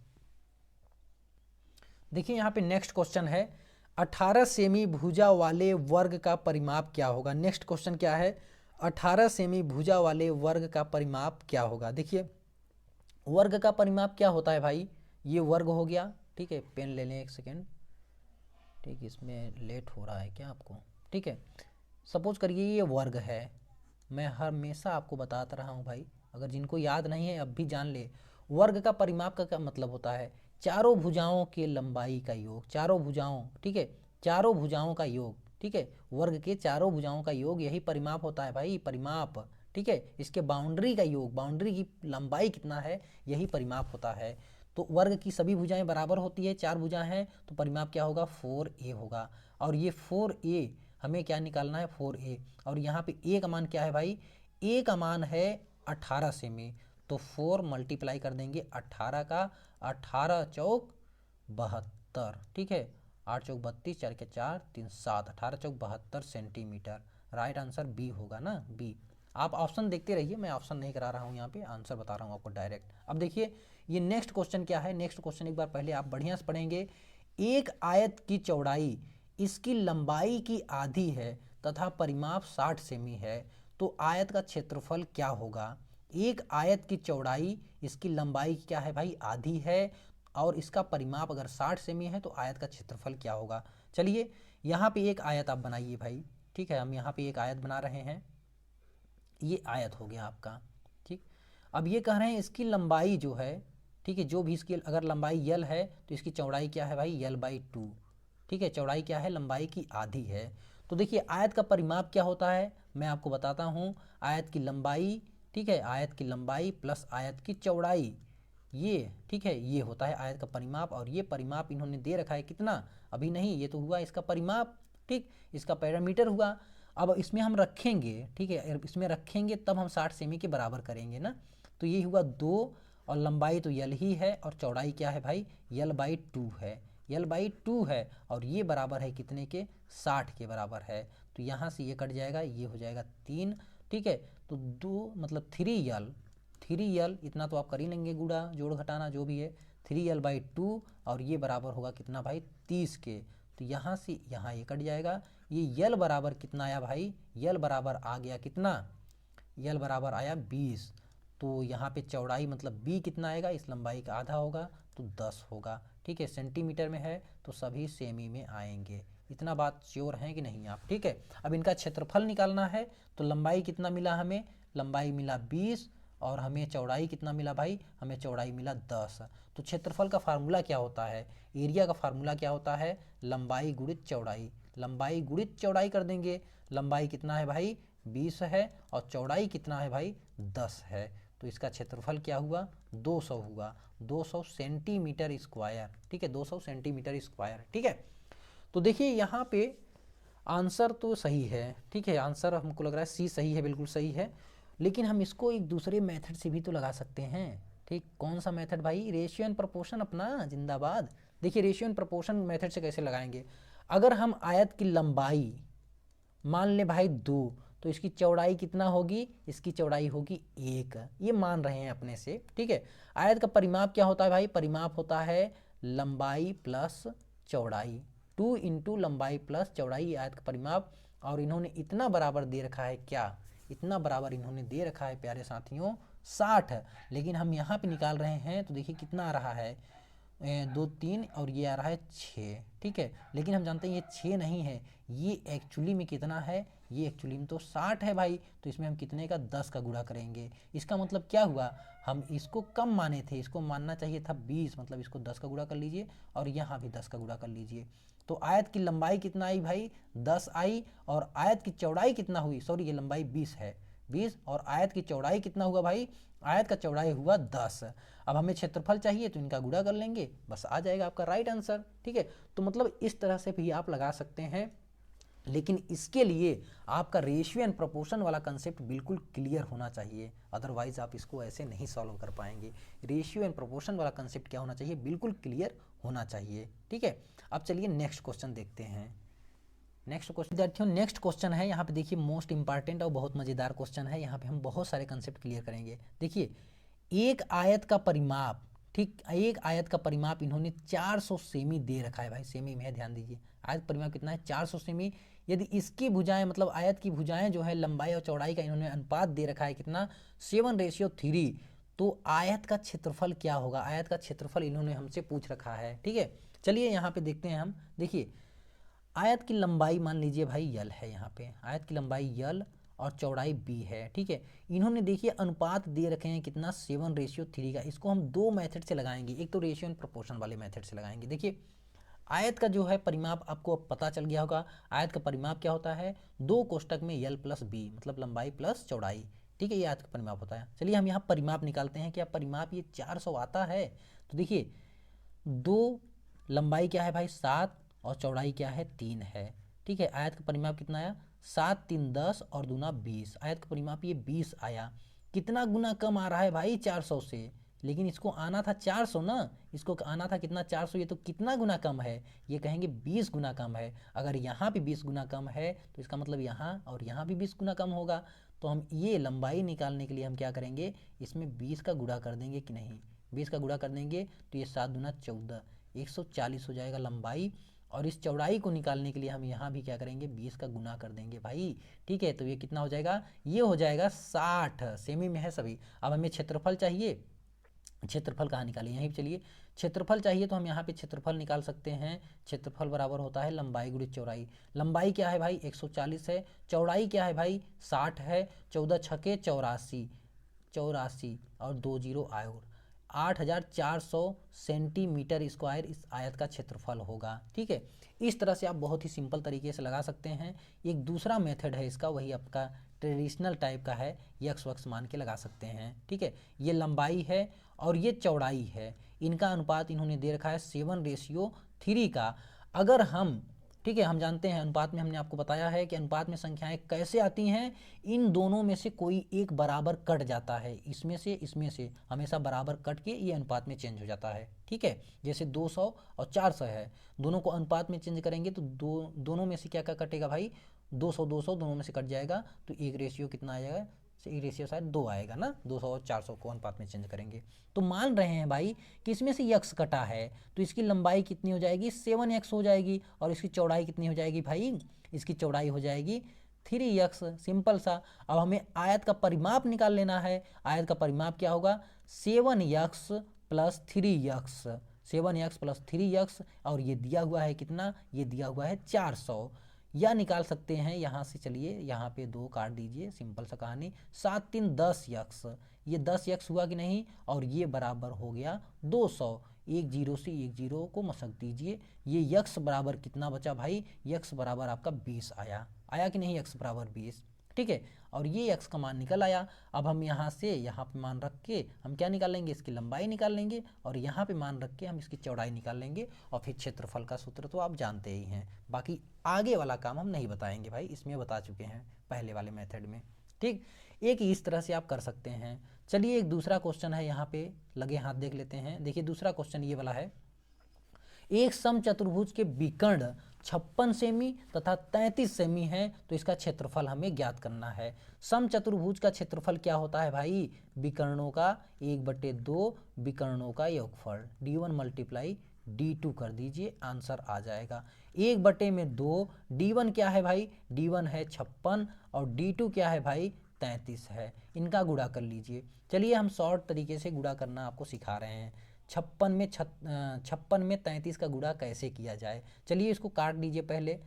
देखिए यहाँ पे नेक्स्ट क्वेश्चन है, 18 सेमी भुजा वाले वर्ग का परिमाप क्या होगा। नेक्स्ट क्वेश्चन क्या है, 18 सेमी भुजा वाले वर्ग का परिमाप क्या होगा। देखिए, वर्ग का परिमाप क्या होता है भाई, ये वर्ग हो गया, ठीक है, पेन ले लें एक सेकेंड, ठीक, इसमें लेट हो रहा है क्या आपको, ठीक है। सपोज करिए ये वर्ग है, मैं हमेशा आपको बताता रहा हूँ भाई, अगर जिनको याद नहीं है अब भी जान ले। वर्ग का परिमाप का क्या मतलब होता है, चारों भुजाओं के लंबाई का योग, चारों भुजाओं, ठीक है, चारों भुजाओं का योग, ठीक है, वर्ग के चारों भुजाओं का योग, यही परिमाप होता है भाई, परिमाप, ठीक है। इसके बाउंड्री का योग, बाउंड्री की लंबाई कितना है, यही परिमाप होता है। तो वर्ग की सभी भुजाएं बराबर होती है, 4 भुजाएं हैं, तो परिमाप क्या होगा, 4a होगा। और ये 4a हमें क्या निकालना है, 4a, और यहाँ पे a का मान क्या है भाई, a का मान है 18 सेमी, तो 4 मल्टीप्लाई कर देंगे 18 का, 18 चौक 72, ठीक है, 8 चौक 32, 4 के 4 3 7, 18 चौक 72 सेंटीमीटर। राइट आंसर बी होगा ना, बी। आप ऑप्शन देखते रहिए, मैं ऑप्शन नहीं करा रहा हूँ यहाँ पे, आंसर बता रहा हूँ आपको डायरेक्ट। अब देखिए ये नेक्स्ट क्वेश्चन क्या है, नेक्स्ट क्वेश्चन एक बार पहले आप बढ़िया से पढ़ेंगे। एक आयत की चौड़ाई इसकी लंबाई की आधी है तथा परिमाप 60 सेमी है, तो आयत का क्षेत्रफल क्या होगा। एक आयत की चौड़ाई इसकी लंबाई क्या है भाई, आधी है, और इसका परिमाप अगर 60 सेमी है तो आयत का क्षेत्रफल क्या होगा। चलिए यहाँ पे एक आयत आप बनाइए भाई, ठीक है, हम यहाँ पे एक आयत बना रहे हैं, ये आयत हो गया आपका, ठीक। अब ये कह रहे हैं इसकी लंबाई जो है, ठीक है, जो भी इसकी अगर लंबाई यल है तो इसकी चौड़ाई क्या है भाई, यल/2, ठीक है, चौड़ाई क्या है, लंबाई की आधी है। तो देखिए आयत का परिमाप क्या होता है, मैं आपको बताता हूँ। आयत की लंबाई, ठीक है, आयत की लंबाई प्लस आयत की चौड़ाई, ये, ठीक है, ये होता है आयत का परिमाप। और ये परिमाप इन्होंने दे रखा है कितना, अभी नहीं, ये तो हुआ इसका परिमाप, ठीक, इसका पैरामीटर हुआ। अब इसमें हम रखेंगे, ठीक है, इसमें रखेंगे तब हम 60 सेमी के बराबर करेंगे ना। तो ये हुआ 2, और लंबाई तो यल ही है, और चौड़ाई क्या है भाई, यल/2 है, यल/2 है, और ये बराबर है कितने के, 60 के बराबर है। तो यहाँ से ये कट जाएगा, ये हो जाएगा 3, ठीक है, तो 2 मतलब 3 यल इतना तो आप कर ही लेंगे, गुड़ा जोड़ घटाना जो भी है, 3l/2, और ये बराबर होगा कितना भाई, 30 के। तो यहाँ से यहाँ ये कट जाएगा, ये यल बराबर कितना आया भाई, यल बराबर आ गया कितना, यल बराबर आया 20। तो यहाँ पे चौड़ाई मतलब b कितना आएगा, इस लंबाई का आधा होगा तो 10 होगा, ठीक है। सेंटीमीटर में है तो सभी सेमी में आएंगे। इतना बात श्योर है कि नहीं आप, ठीक है। अब इनका क्षेत्रफल निकालना है, तो लंबाई कितना मिला हमें, लंबाई मिला 20, और हमें चौड़ाई कितना मिला भाई, हमें चौड़ाई मिला 10। तो क्षेत्रफल का फार्मूला क्या होता है, एरिया का फार्मूला क्या होता है, लंबाई गुणित चौड़ाई, लंबाई गुणित चौड़ाई कर देंगे। लंबाई कितना है भाई, 20 है, और चौड़ाई कितना है भाई, 10 है। तो इसका क्षेत्रफल क्या हुआ, 200 हुआ, 200 सेंटीमीटर स्क्वायर, ठीक है, 200 सेंटीमीटर स्क्वायर, ठीक है। तो देखिए यहाँ पे आंसर तो सही है, ठीक है, आंसर हमको लग रहा है सी सही है, बिल्कुल सही है। लेकिन हम इसको एक दूसरे मेथड से भी तो लगा सकते हैं, ठीक, कौन सा मेथड भाई, रेशियो एंड प्रोपोर्शन अपना जिंदाबाद। देखिए रेशियो एंड प्रोपोर्शन मेथड से कैसे लगाएंगे, अगर हम आयत की लंबाई मान ले भाई 2, तो इसकी चौड़ाई कितना होगी, इसकी चौड़ाई होगी 1, ये मान रहे हैं अपने से, ठीक है। आयत का परिमाप क्या होता है भाई, परिमाप होता है लंबाई प्लस चौड़ाई, 2 इंटू लंबाई प्लस चौड़ाई आयत का परिमाप। और इन्होंने इतना बराबर दे रखा है, क्या इतना बराबर इन्होंने दे रखा है प्यारे साथियों 60, लेकिन हम यहाँ पे निकाल रहे हैं तो देखिए कितना आ रहा है 2 3 और ये आ रहा है 6, ठीक है। लेकिन हम जानते हैं ये 6 नहीं है, ये एक्चुअली में कितना है, ये एक्चुअली में तो 60 है भाई। तो इसमें हम कितने का 10 का गुणा करेंगे। इसका मतलब क्या हुआ, हम इसको कम माने थे, इसको मानना चाहिए था 20, मतलब इसको 10 का गुणा कर लीजिए और यहाँ भी 10 का गुणा कर लीजिए। तो आयत की लंबाई कितना आई भाई 10 आई, और आयत की चौड़ाई कितना हुई, सॉरी ये लंबाई 20 है 20, और आयत की चौड़ाई कितना हुआ भाई, आयत का चौड़ाई हुआ 10। अब हमें क्षेत्रफल चाहिए तो इनका गुणा कर लेंगे, बस आ जाएगा आपका राइट आंसर, ठीक है। तो मतलब इस तरह से भी आप लगा सकते हैं, लेकिन इसके लिए आपका रेशियो एंड प्रोपोर्शन वाला कंसेप्ट बिल्कुल क्लियर होना चाहिए, अदरवाइज आप इसको ऐसे नहीं सॉल्व कर पाएंगे। रेशियो एंड प्रोपोर्शन वाला कंसेप्ट क्या होना चाहिए, बिल्कुल क्लियर होना चाहिए, ठीक है। अब चलिए नेक्स्ट क्वेश्चन देखते हैं। नेक्स्ट क्वेश्चन विद्यार्थियों, नेक्स्ट क्वेश्चन है यहाँ पे देखिए मोस्ट इंपॉर्टेंट और बहुत मज़ेदार क्वेश्चन है। यहाँ पे हम बहुत सारे कंसेप्ट क्लियर करेंगे। देखिए एक आयत का परिमाप, ठीक, एक आयत का परिमाप इन्होंने 400 सेमी दे रखा है भाई, सेमी में है, ध्यान दीजिए। आयत परिमाप कितना है 400 सेमी। यदि इसकी भुजाएं मतलब आयत की भुजाएं जो है लंबाई और चौड़ाई का इन्होंने अनुपात दे रखा है कितना 7:3, तो आयत का क्षेत्रफल क्या होगा, आयत का क्षेत्रफल इन्होंने हमसे पूछ रखा है, ठीक है। चलिए यहाँ पे देखते हैं हम। देखिए आयत की लंबाई मान लीजिए भाई यल है, यहाँ पे आयत की लंबाई यल और चौड़ाई बी है, ठीक है। इन्होंने देखिए अनुपात दे रखे हैं कितना 7:3 का। इसको हम दो मेथड से लगाएंगे, एक तो रेशियो एंड प्रोपोर्शन वाले मेथड से लगाएंगे। देखिए आयत का जो है परिमाप आपको अब पता चल गया होगा। आयत का परिमाप क्या होता है, 2 कोष्टक में यल प्लस बी, मतलब लंबाई प्लस चौड़ाई, ठीक है, ये आयत का परिमाप होता है। चलिए हम यहाँ परिमाप निकालते हैं। क्या परिमाप ये 400 आता है, तो देखिए 2 लंबाई क्या है भाई 7 और चौड़ाई क्या है 3 है, ठीक है। आयत का परिमाप कितना आया 7 3 10 और दूना 20, आयत का परिमाप ये 20 आया। कितना गुना कम आ रहा है भाई 400 से, लेकिन इसको आना था 400 ना, इसको आना था कितना 400, ये तो कितना गुना कम है, ये कहेंगे 20 गुना कम है। अगर यहाँ भी 20 गुना कम है तो इसका मतलब यहाँ और यहाँ भी 20 गुना कम होगा। तो हम ये लंबाई निकालने के लिए हम क्या करेंगे, इसमें 20 का गुणा कर देंगे कि नहीं, 20 का गुणा कर देंगे तो ये 7 दूना 14, 140 हो जाएगा लंबाई। और इस चौड़ाई को निकालने के लिए हम यहाँ भी क्या करेंगे 20 का गुना कर देंगे भाई, ठीक है। तो ये कितना हो जाएगा, ये हो जाएगा 60, सेमी में है सभी। अब हमें क्षेत्रफल चाहिए, क्षेत्रफल कहाँ निकालें, यहीं चलिए क्षेत्रफल चाहिए तो हम यहाँ पे क्षेत्रफल निकाल सकते हैं। क्षेत्रफल बराबर होता है लंबाई गुणित चौड़ाई। लंबाई क्या है भाई 140 है, चौड़ाई क्या है भाई 60 है, 14 छके 84, 84 और 2 जीरो आयोग 8400 सेंटीमीटर स्क्वायर इस आयत का क्षेत्रफल होगा, ठीक है। इस तरह से आप बहुत ही सिंपल तरीके से लगा सकते हैं। एक दूसरा मेथड है इसका, वही आपका ट्रेडिशनल टाइप का है, यक्स वक्स मान के लगा सकते हैं, ठीक है। ये लंबाई है और ये चौड़ाई है, इनका अनुपात इन्होंने दे रखा है 7:3 का। अगर हम, ठीक है, हम जानते हैं अनुपात में, हमने आपको बताया है कि अनुपात में संख्याएं कैसे आती हैं, इन दोनों में से कोई एक बराबर कट जाता है, इसमें से हमेशा बराबर कट के ये अनुपात में चेंज हो जाता है, ठीक है। जैसे 200 और 400 है, दोनों को अनुपात में चेंज करेंगे तो दोनों में से क्या क्या कटेगा भाई 200 200 दोनों में से कट जाएगा, तो एक रेशियो कितना आ जाएगा, एक रेशियो शायद 2 आएगा ना, 200 और 400 को अनुपात में चेंज करेंगे। तो मान रहे हैं भाई कि इसमें से यक्स कटा है, तो इसकी लंबाई कितनी हो जाएगी 7x हो जाएगी, और इसकी चौड़ाई कितनी हो जाएगी भाई, इसकी चौड़ाई हो जाएगी 3x, सिंपल सा। अब हमें आयत का परिमाप निकाल लेना है। आयत का परिमाप क्या होगा 7x plus 3x, 7x plus 3x, और ये दिया हुआ है कितना, ये दिया हुआ है 400, या निकाल सकते हैं यहाँ से। चलिए यहाँ पे 2 काट दीजिए, सिंपल सा कहानी, 7 3 10x, ये 10x हुआ कि नहीं, और ये बराबर हो गया 200, एक जीरो से एक जीरो को मसक दीजिए, ये यक्स बराबर कितना बचा भाई, यक्स बराबर आपका 20 आया कि नहीं, यक्स बराबर 20, ठीक है। और ये यक्स का मान निकल आया। अब हम यहाँ से यहाँ पे मान रख के हम क्या निकाल लेंगे, इसकी लंबाई निकाल लेंगे, और यहाँ पे मान रख के हम इसकी चौड़ाई निकाल लेंगे, और फिर क्षेत्रफल का सूत्र तो आप जानते ही हैं। बाकी आगे वाला काम हम नहीं बताएंगे भाई, इसमें बता चुके हैं पहले वाले मेथड में, ठीक। एक इस तरह से आप कर सकते हैं। चलिए एक दूसरा क्वेश्चन है, यहाँ पे लगे हाथ देख लेते हैं। देखिए दूसरा क्वेश्चन ये वाला है, एक समचतुर्भुज के विकर्ण 56 सेमी तथा 33 सेमी है, तो इसका क्षेत्रफल हमें ज्ञात करना है। समचतुर्भुज का क्षेत्रफल क्या होता है भाई? विकर्णों का 1/2 विकर्णों का योगफल, d1 मल्टीप्लाई d2 कर दीजिए, आंसर आ जाएगा। 1/2, d1 क्या है भाई? d1 है 56 और d2 क्या है भाई? 33 है। इनका गुणा कर लीजिए। चलिए हम शॉर्ट तरीके से गुणा करना आपको सिखा रहे हैं। 56 में 33 का गुणा कैसे किया जाए। चलिए इसको काट लीजिए पहले।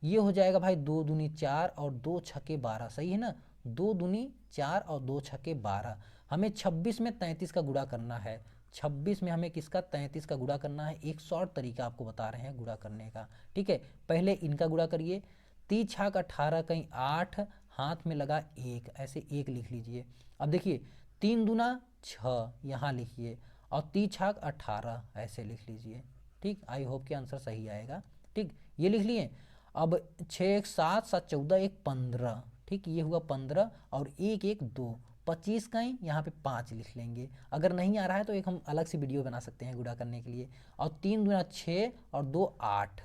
ये हो जाएगा भाई 2 दूनी 4 और 2 छक्के 12, सही है ना? 2 दूनी 4 और 2 छक्के 12। हमें 26 में 33 का गुणा करना है। 26 में हमें किसका? 33 का गुणा करना है। एक शॉर्ट तरीका आपको बता रहे हैं गुणा करने का, ठीक है? पहले इनका गुणा करिए। 3 छाक 18 कहीं 8, हाथ में लगा 1, ऐसे 1 लिख लीजिए। अब देखिए 3 दूना 6 यहाँ लिखिए और 3 छाक 18 ऐसे लिख लीजिए, ठीक? आई होप कि आंसर सही आएगा, ठीक? ये लिख लिए। अब 6 1 7, 7 14 1 15, ठीक? ये हुआ 15 और 1 1 2, 25 कहीं यहाँ पे 5 लिख लेंगे। अगर नहीं आ रहा है तो एक हम अलग से वीडियो बना सकते हैं गुणा करने के लिए। और 3 दूना 6 और 2 8,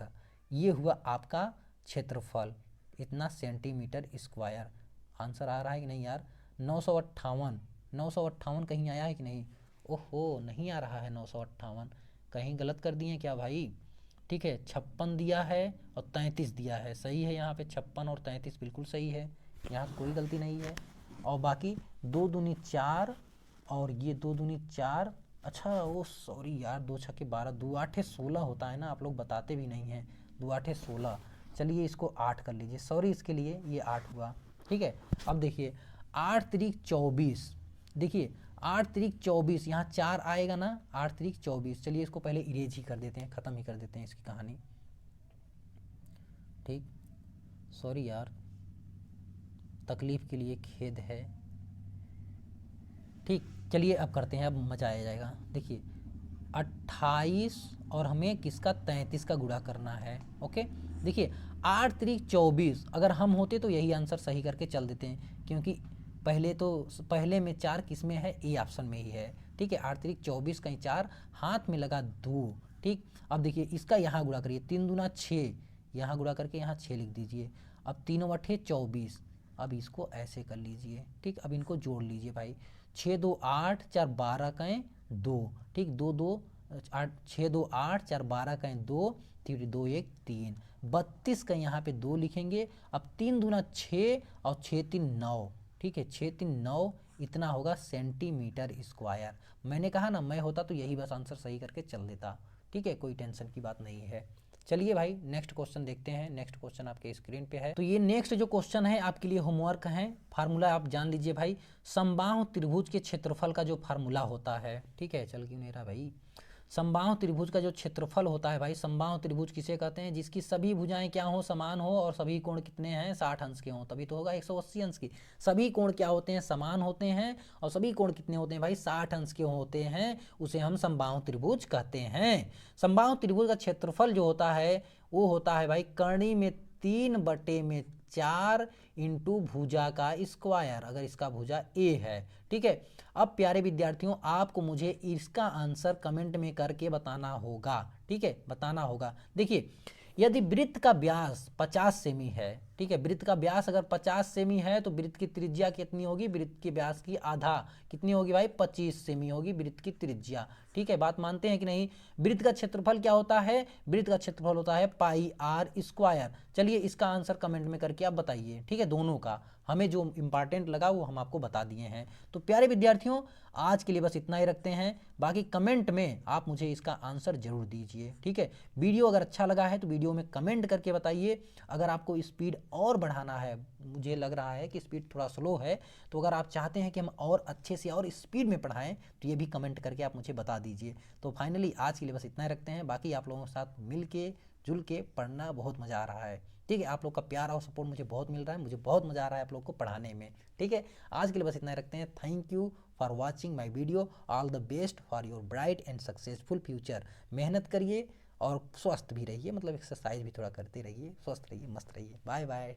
ये हुआ आपका क्षेत्रफल, इतना सेंटीमीटर स्क्वायर। आंसर आ रहा है कि नहीं यार? 958 कहीं आया है कि नहीं? ओहो, नहीं आ रहा है 958, कहीं गलत कर दिए क्या भाई? ठीक है, 56 दिया है और 33 दिया है, सही है। यहाँ पे 56 और 33 बिल्कुल सही है, यहाँ कोई गलती नहीं है। और बाकी 2 दूनी 4 और ये 2 दूनी 4, अच्छा वो सॉरी यार, 2 छक्के 12, 2 8 16 होता है ना, आप लोग बताते भी नहीं हैं। 2 8 16, चलिए इसको 8 कर लीजिए, सॉरी इसके लिए, ये 8 हुआ, ठीक है। अब देखिए 8 3 24, देखिए 8 3 24, यहाँ 4 आएगा ना, 8 3 24। चलिए इसको पहले इरेज ही कर देते हैं, ख़त्म ही कर देते हैं इसकी कहानी, ठीक? सॉरी यार, तकलीफ़ के लिए खेद है, ठीक? चलिए अब करते हैं, अब मजा आ जाएगा। देखिए 28 और हमें किसका? 33 का गुणा करना है, ओके? देखिए 8 3 24, अगर हम होते तो यही आंसर सही करके चल देते हैं, क्योंकि पहले में 4 किस में है? ए ऑप्शन में ही है, ठीक है? 8 3 24 कहीं 4, हाथ में लगा 2, ठीक? अब देखिए इसका यहाँ गुणा करिए, 3 दूना 6, यहाँ गुणा करके यहाँ 6 लिख दीजिए। अब 3 8 24, अब इसको ऐसे कर लीजिए, ठीक? अब इनको जोड़ लीजिए भाई। 6 2 8 4 12 कहीं 2, ठीक? 2 2 8, 6 2 8 4 12 कहीं 2, 3 2 1 3, 32 का यहाँ पे 2 लिखेंगे। अब 3 दूना 6 और 6 3 9, ठीक है? 6 3 9, इतना होगा सेंटीमीटर स्क्वायर। मैंने कहा ना, मैं होता तो यही बस आंसर सही करके चल देता, ठीक है? कोई टेंशन की बात नहीं है। चलिए भाई नेक्स्ट क्वेश्चन देखते हैं। नेक्स्ट क्वेश्चन आपके स्क्रीन पे है। तो ये नेक्स्ट जो क्वेश्चन है आपके लिए होमवर्क है। फार्मूला आप जान लीजिए भाई, समबाहु त्रिभुज के क्षेत्रफल का जो फार्मूला होता है, ठीक है? चल क्यों नहीं रहा भाई? समबाहु त्रिभुज का जो क्षेत्रफल होता है भाई, समबाहु त्रिभुज किसे कहते हैं? जिसकी सभी भुजाएं क्या हो? समान हो और सभी कोण कितने हैं? 60 अंश के हों, तभी तो होगा 180 अंश की। सभी कोण क्या होते हैं? समान होते हैं। और सभी कोण कितने होते हैं भाई? 60 अंश के होते हैं, उसे हम समबाहु त्रिभुज कहते हैं। समबाहु त्रिभुज का क्षेत्रफल जो होता है वो होता है भाई कर्णी में 3/4 इंटू भुजा का स्क्वायर, अगर इसका भुजा ए है, ठीक है? अब प्यारे विद्यार्थियों, आपको मुझे इसका आंसर कमेंट में करके बताना होगा, ठीक है? बताना होगा। देखिए यदि वृत्त का व्यास 50 सेमी है, ठीक है? वृत्त का व्यास अगर 50 सेमी है तो वृत्त की त्रिज्या कितनी होगी? वृत्त के व्यास की आधा कितनी होगी भाई? 25 सेमी होगी वृत्त की त्रिज्या, ठीक है? बात मानते हैं कि नहीं? वृत्त का क्षेत्रफल क्या होता है? वृत्त का क्षेत्रफल होता है पाई आर स्क्वायर। चलिए इसका आंसर कमेंट में करके आप बताइए, ठीक है? दोनों का हमें जो इंपॉर्टेंट लगा वो हम आपको बता दिए हैं। तो प्यारे विद्यार्थियों, आज के लिए बस इतना ही रखते हैं। बाकी कमेंट में आप मुझे इसका आंसर जरूर दीजिए, ठीक है? वीडियो अगर अच्छा लगा है तो वीडियो में कमेंट करके बताइए। अगर आपको स्पीड और बढ़ाना है, मुझे लग रहा है कि स्पीड थोड़ा स्लो है, तो अगर आप चाहते हैं कि हम और अच्छे से और स्पीड में पढ़ाएं तो ये भी कमेंट करके आप मुझे बता दीजिए। तो फाइनली आज के लिए बस इतना ही रखते हैं। बाकी आप लोगों के साथ मिल के जुल के पढ़ना बहुत मज़ा आ रहा है, ठीक है? आप लोग का प्यार और सपोर्ट मुझे बहुत मिल रहा है, मुझे बहुत मज़ा आ रहा है आप लोग को पढ़ाने में, ठीक है? आज के लिए बस इतना ही रखते हैं। Thank you for watching my video. All the best for your bright and successful future. मेहनत करिए और स्वस्थ भी रहिए, मतलब एक्सरसाइज भी थोड़ा करते रहिए, स्वस्थ रहिए, मस्त रहिए। Bye bye.